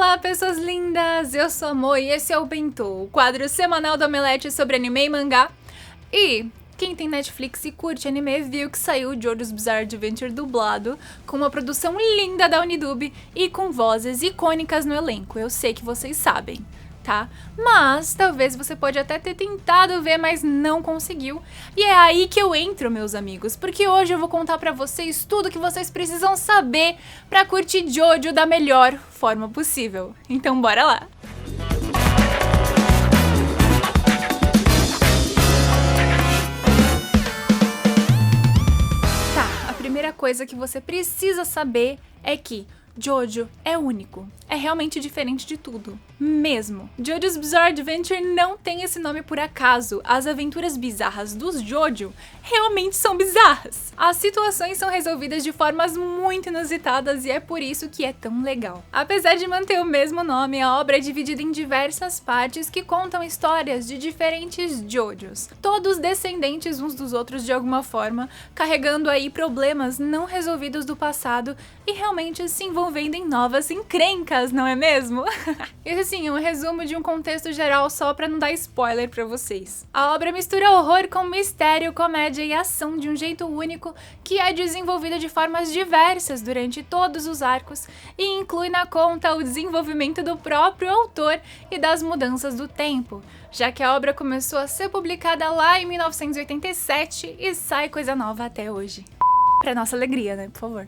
Olá, pessoas lindas! Eu sou a Mo e esse é o Bentô, o quadro semanal do Omelete sobre anime e mangá. E quem tem Netflix e curte anime viu que saiu o JoJo's Bizarre Adventure dublado, com uma produção linda da Unidub e com vozes icônicas no elenco. Eu sei que vocês sabem, tá? Mas talvez você pode até ter tentado ver, mas não conseguiu. E é aí que eu entro, meus amigos, porque hoje eu vou contar pra vocês tudo que vocês precisam saber pra curtir JoJo da melhor forma possível. Então bora lá! Tá, a primeira coisa que você precisa saber é que JoJo é único, é realmente diferente de tudo, mesmo. JoJo's Bizarre Adventure não tem esse nome por acaso, as aventuras bizarras dos JoJo realmente são bizarras. As situações são resolvidas de formas muito inusitadas e é por isso que é tão legal. Apesar de manter o mesmo nome, a obra é dividida em diversas partes que contam histórias de diferentes JoJos, todos descendentes uns dos outros de alguma forma, carregando aí problemas não resolvidos do passado e realmente se envolvendo em novas encrencas, não é mesmo? Esse sim é um resumo de um contexto geral só pra não dar spoiler pra vocês. A obra mistura horror com mistério, comédia e ação de um jeito único que é desenvolvida de formas diversas durante todos os arcos e inclui na conta o desenvolvimento do próprio autor e das mudanças do tempo, já que a obra começou a ser publicada lá em 1987 e sai coisa nova até hoje. Pra nossa alegria, né? Por favor.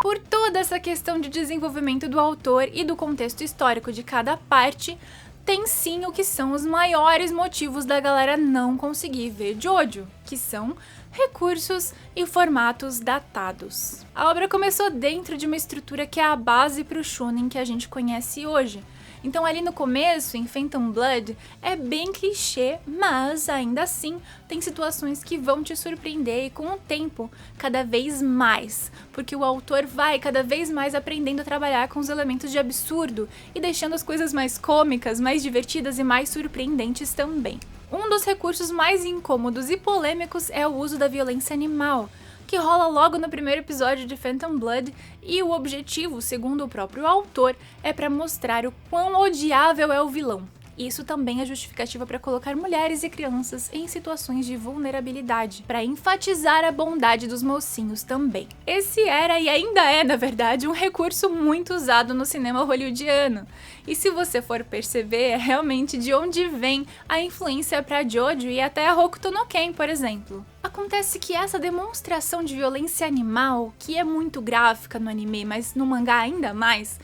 Por toda essa questão de desenvolvimento do autor e do contexto histórico de cada parte, tem sim o que são os maiores motivos da galera não conseguir ver JoJo, que são recursos e formatos datados. A obra começou dentro de uma estrutura que é a base para o shonen que a gente conhece hoje. Então ali no começo, em Phantom Blood, é bem clichê, mas ainda assim tem situações que vão te surpreender e com o tempo, cada vez mais, porque o autor vai cada vez mais aprendendo a trabalhar com os elementos de absurdo e deixando as coisas mais cômicas, mais divertidas e mais surpreendentes também. Um dos recursos mais incômodos e polêmicos é o uso da violência animal, que rola logo no primeiro episódio de Phantom Blood, e o objetivo, segundo o próprio autor, é para mostrar o quão odiável é o vilão. Isso também é justificativa para colocar mulheres e crianças em situações de vulnerabilidade, para enfatizar a bondade dos mocinhos também. Esse era e ainda é, na verdade, um recurso muito usado no cinema hollywoodiano. E se você for perceber, é realmente de onde vem a influência para JoJo e até a Hokuto no Ken, por exemplo. Acontece que essa demonstração de violência animal, que é muito gráfica no anime, mas no mangá ainda mais,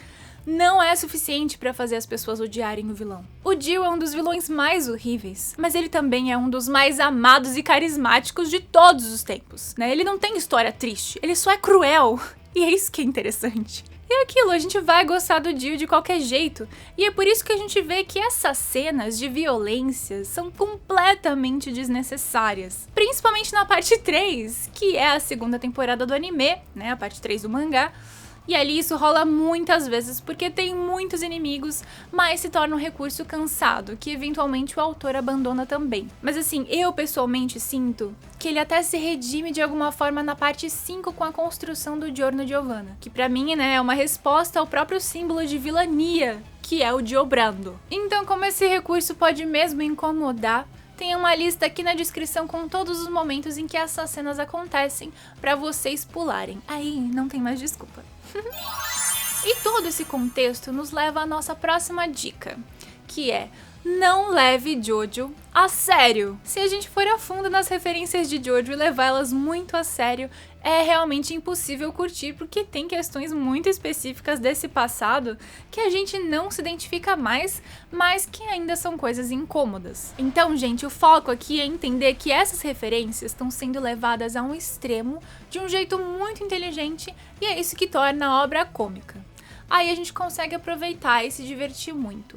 não é suficiente para fazer as pessoas odiarem o vilão. O Dio é um dos vilões mais horríveis, mas ele também é um dos mais amados e carismáticos de todos os tempos, né? Ele não tem história triste, ele só é cruel, e é isso que é interessante. E é aquilo, a gente vai gostar do Dio de qualquer jeito, e é por isso que a gente vê que essas cenas de violência são completamente desnecessárias. Principalmente na parte 3, que é a segunda temporada do anime, né, a parte 3 do mangá. E ali isso rola muitas vezes porque tem muitos inimigos, mas se torna um recurso cansado, que eventualmente o autor abandona também. Mas assim, eu pessoalmente sinto que ele até se redime de alguma forma na parte 5 com a construção do Giorno Giovanna, que pra mim, né, é uma resposta ao próprio símbolo de vilania, que é o Diobrando. Então, como esse recurso pode mesmo incomodar, tem uma lista aqui na descrição com todos os momentos em que essas cenas acontecem pra vocês pularem. Aí não tem mais desculpa. E todo esse contexto nos leva à nossa próxima dica, que é: não leve JoJo a sério. Se a gente for a fundo nas referências de JoJo e levá-las muito a sério, é realmente impossível curtir, porque tem questões muito específicas desse passado que a gente não se identifica mais, mas que ainda são coisas incômodas. Então, gente, o foco aqui é entender que essas referências estão sendo levadas a um extremo de um jeito muito inteligente, e é isso que torna a obra cômica. Aí a gente consegue aproveitar e se divertir muito.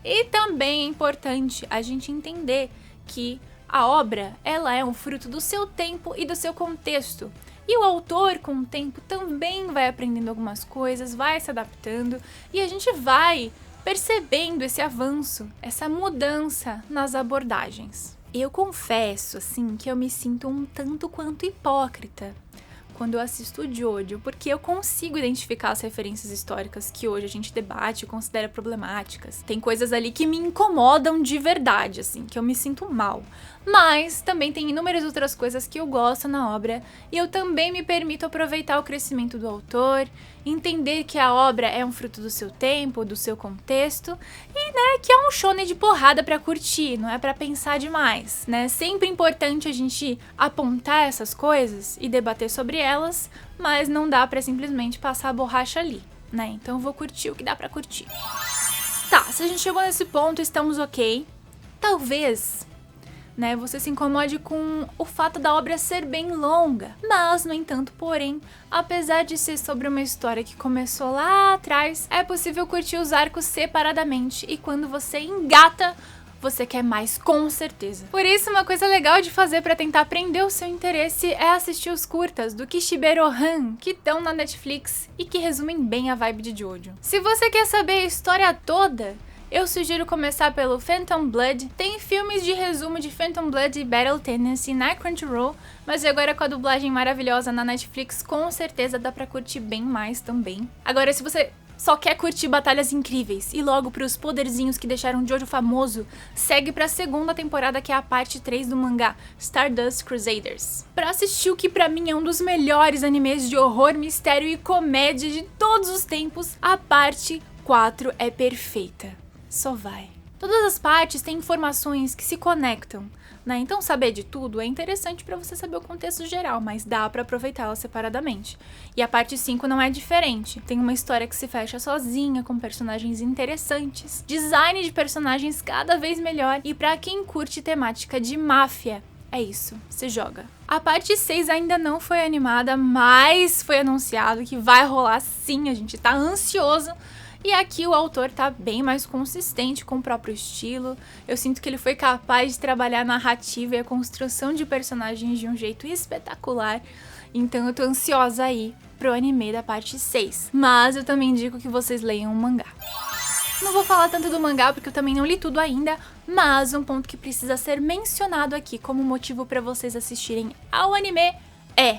E também é importante a gente entender que a obra, ela é um fruto do seu tempo e do seu contexto. E o autor, com o tempo, também vai aprendendo algumas coisas, vai se adaptando, e a gente vai percebendo esse avanço, essa mudança nas abordagens. Eu confesso, assim, que eu me sinto um tanto quanto hipócrita quando eu assisto o Jojo, porque eu consigo identificar as referências históricas que hoje a gente debate e considera problemáticas. Tem coisas ali que me incomodam de verdade, assim, que eu me sinto mal. Mas também tem inúmeras outras coisas que eu gosto na obra, e eu também me permito aproveitar o crescimento do autor, entender que a obra é um fruto do seu tempo, do seu contexto, e, né, que é um shonen de porrada pra curtir, não é pra pensar demais, né? Sempre importante a gente apontar essas coisas e debater sobre elas, mas não dá pra simplesmente passar a borracha ali, né? Então eu vou curtir o que dá pra curtir. Tá, se a gente chegou nesse ponto, estamos ok. Talvez, né, você se incomode com o fato da obra ser bem longa, mas, no entanto, porém, apesar de ser sobre uma história que começou lá atrás, é possível curtir os arcos separadamente, e quando você engata, você quer mais, com certeza. Por isso, uma coisa legal de fazer para tentar prender o seu interesse é assistir os curtas do Kishibe-Rohan, que estão na Netflix e que resumem bem a vibe de Jojo. Se você quer saber a história toda, eu sugiro começar pelo Phantom Blood. Tem filmes de resumo de Phantom Blood e Battle Tendency na Crunchyroll, mas agora com a dublagem maravilhosa na Netflix, com certeza dá pra curtir bem mais também. Agora, se você só quer curtir batalhas incríveis e logo pros poderzinhos que deixaram Jojo famoso, segue pra segunda temporada, que é a parte 3 do mangá Stardust Crusaders. Pra assistir o que pra mim é um dos melhores animes de horror, mistério e comédia de todos os tempos, a parte 4 é perfeita. Só vai. Todas as partes têm informações que se conectam, né? Então saber de tudo é interessante pra você saber o contexto geral, mas dá pra aproveitá-la separadamente. E a parte 5 não é diferente. Tem uma história que se fecha sozinha, com personagens interessantes, design de personagens cada vez melhor, e pra quem curte temática de máfia, é isso, se joga. A parte 6 ainda não foi animada, mas foi anunciado que vai rolar sim, a gente tá ansioso. E aqui o autor tá bem mais consistente com o próprio estilo. Eu sinto que ele foi capaz de trabalhar a narrativa e a construção de personagens de um jeito espetacular. Então eu tô ansiosa aí pro anime da parte 6. Mas eu também indico que vocês leiam o mangá. Não vou falar tanto do mangá porque eu também não li tudo ainda, mas um ponto que precisa ser mencionado aqui como motivo pra vocês assistirem ao anime é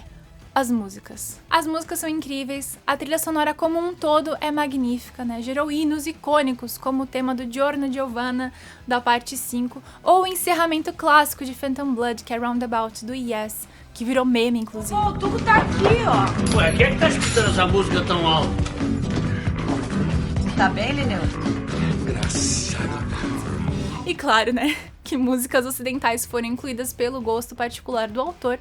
as músicas. As músicas são incríveis, a trilha sonora como um todo é magnífica, né? Gerou hinos icônicos, como o tema do Giorno Giovanna, da parte 5, ou o encerramento clássico de Phantom Blood, que é Roundabout, do Yes, que virou meme, inclusive. O tubo tá aqui, ó. Ué, quem é que tá escutando essa música tão alto? Tá bem, Lineu? E claro, né, que músicas ocidentais foram incluídas pelo gosto particular do autor,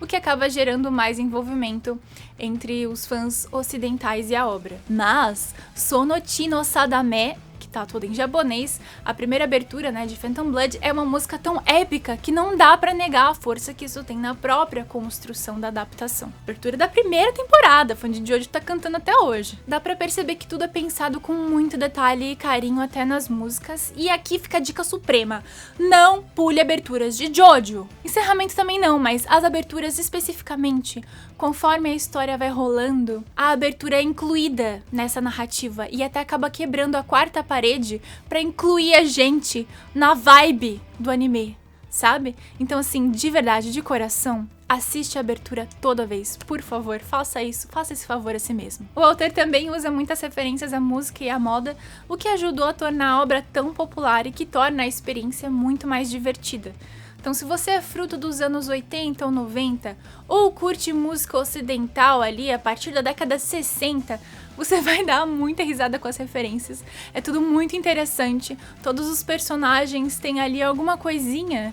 o que acaba gerando mais envolvimento entre os fãs ocidentais e a obra. Mas Sonochi no Sadame, que tá toda em japonês, a primeira abertura, né, de Phantom Blood, é uma música tão épica que não dá pra negar a força que isso tem na própria construção da adaptação. Abertura da primeira temporada, fã de Jojo tá cantando até hoje. Dá pra perceber que tudo é pensado com muito detalhe e carinho até nas músicas, e aqui fica a dica suprema: não pule aberturas de Jojo. Encerramento também não, mas as aberturas especificamente, conforme a história vai rolando, a abertura é incluída nessa narrativa e até acaba quebrando a quarta parede pra incluir a gente na vibe do anime, sabe? Então, assim, de verdade, de coração, assiste a abertura toda vez. Por favor, faça isso, faça esse favor a si mesmo. O autor também usa muitas referências à música e à moda, o que ajudou a tornar a obra tão popular e que torna a experiência muito mais divertida. Então, se você é fruto dos anos 80 ou 90, ou curte música ocidental ali a partir da década 60, você vai dar muita risada com as referências. É tudo muito interessante, todos os personagens têm ali alguma coisinha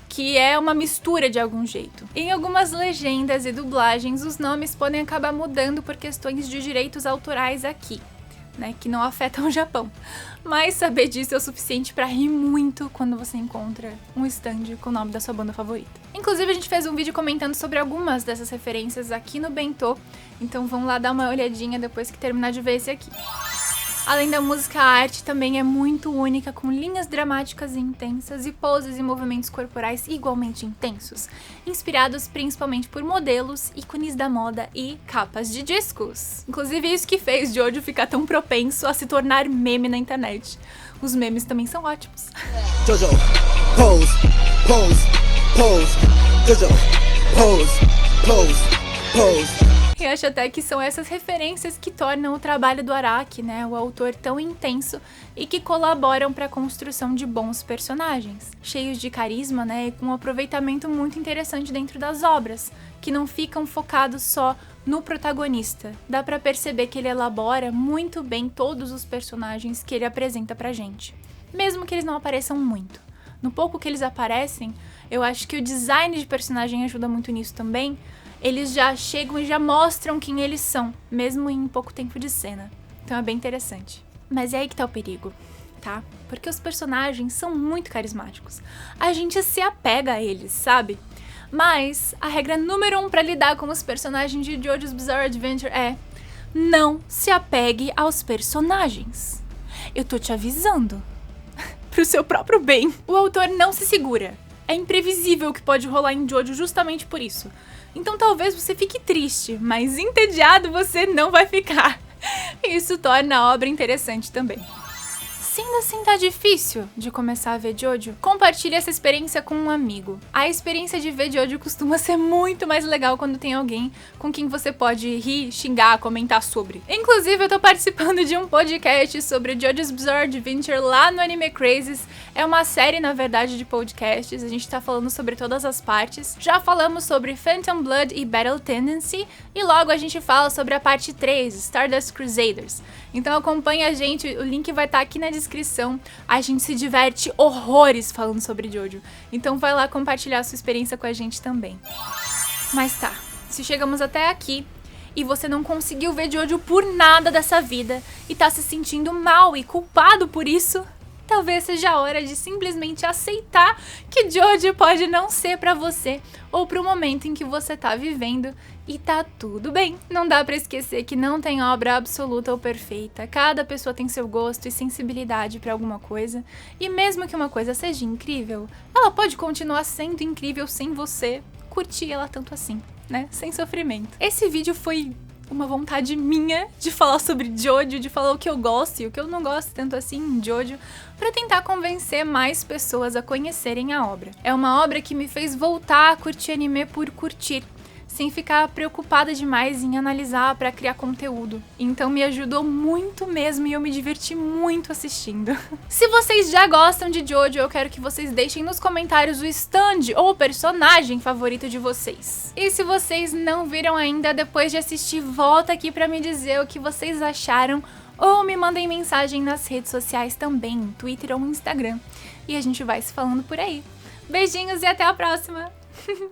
que é uma mistura de algum jeito. Em algumas legendas e dublagens, os nomes podem acabar mudando por questões de direitos autorais aqui, né, que não afetam o Japão. Mas saber disso é o suficiente pra rir muito quando você encontra um stand com o nome da sua banda favorita. Inclusive, a gente fez um vídeo comentando sobre algumas dessas referências aqui no Bentô, então vão lá dar uma olhadinha depois que terminar de ver esse aqui. Além da música, a arte também é muito única, com linhas dramáticas e intensas e poses e movimentos corporais igualmente intensos, inspirados principalmente por modelos, ícones da moda e capas de discos. Inclusive isso que fez Jojo ficar tão propenso a se tornar meme na internet. Os memes também são ótimos. Jojo, pose, pose, pose. Jojo, pose, pose, Pose. E acho até que são essas referências que tornam o trabalho do Araki, né, o autor, tão intenso e que colaboram para a construção de bons personagens, cheios de carisma, né, e com um aproveitamento muito interessante dentro das obras, que não ficam focados só no protagonista. Dá para perceber que ele elabora muito bem todos os personagens que ele apresenta pra gente, mesmo que eles não apareçam muito. No pouco que eles aparecem, eu acho que o design de personagem ajuda muito nisso também. Eles já chegam e já mostram quem eles são, mesmo em pouco tempo de cena. Então é bem interessante. Mas é aí que tá o perigo, tá? Porque os personagens são muito carismáticos. A gente se apega a eles, sabe? Mas a regra número 1 pra lidar com os personagens de JoJo's Bizarre Adventure é: não se apegue aos personagens. Eu tô te avisando. Pro seu próprio bem. O autor não se segura. É imprevisível o que pode rolar em JoJo justamente por isso. Então talvez você fique triste, mas entediado você não vai ficar. Isso torna a obra interessante também. Se ainda assim tá difícil de começar a ver JoJo, compartilhe essa experiência com um amigo. A experiência de ver JoJo costuma ser muito mais legal quando tem alguém com quem você pode rir, xingar, comentar sobre. Inclusive, eu tô participando de um podcast sobre JoJo's Bizarre Adventure lá no Anime Crazes. É uma série, na verdade, de podcasts. A gente tá falando sobre todas as partes. Já falamos sobre Phantom Blood e Battle Tendency. E logo a gente fala sobre a parte 3, Stardust Crusaders. Então acompanha a gente, o link vai estar aqui na descrição. A gente se diverte horrores falando sobre JoJo. Então vai lá compartilhar a sua experiência com a gente também. Mas tá, se chegamos até aqui e você não conseguiu ver JoJo por nada dessa vida e tá se sentindo mal e culpado por isso, talvez seja a hora de simplesmente aceitar que JoJo pode não ser pra você ou pro momento em que você tá vivendo, e tá tudo bem. Não dá pra esquecer que não tem obra absoluta ou perfeita. Cada pessoa tem seu gosto e sensibilidade pra alguma coisa, e mesmo que uma coisa seja incrível, ela pode continuar sendo incrível sem você curtir ela tanto assim, né? Sem sofrimento. Esse vídeo foi uma vontade minha de falar sobre JoJo, de falar o que eu gosto e o que eu não gosto tanto assim em JoJo, pra tentar convencer mais pessoas a conhecerem a obra. É uma obra que me fez voltar a curtir anime por curtir, sem ficar preocupada demais em analisar pra criar conteúdo. Então me ajudou muito mesmo e eu me diverti muito assistindo. Se vocês já gostam de JoJo, eu quero que vocês deixem nos comentários o stand ou o personagem favorito de vocês. E se vocês não viram ainda, depois de assistir, volta aqui pra me dizer o que vocês acharam, ou me mandem mensagem nas redes sociais também, Twitter ou Instagram. E a gente vai se falando por aí. Beijinhos e até a próxima!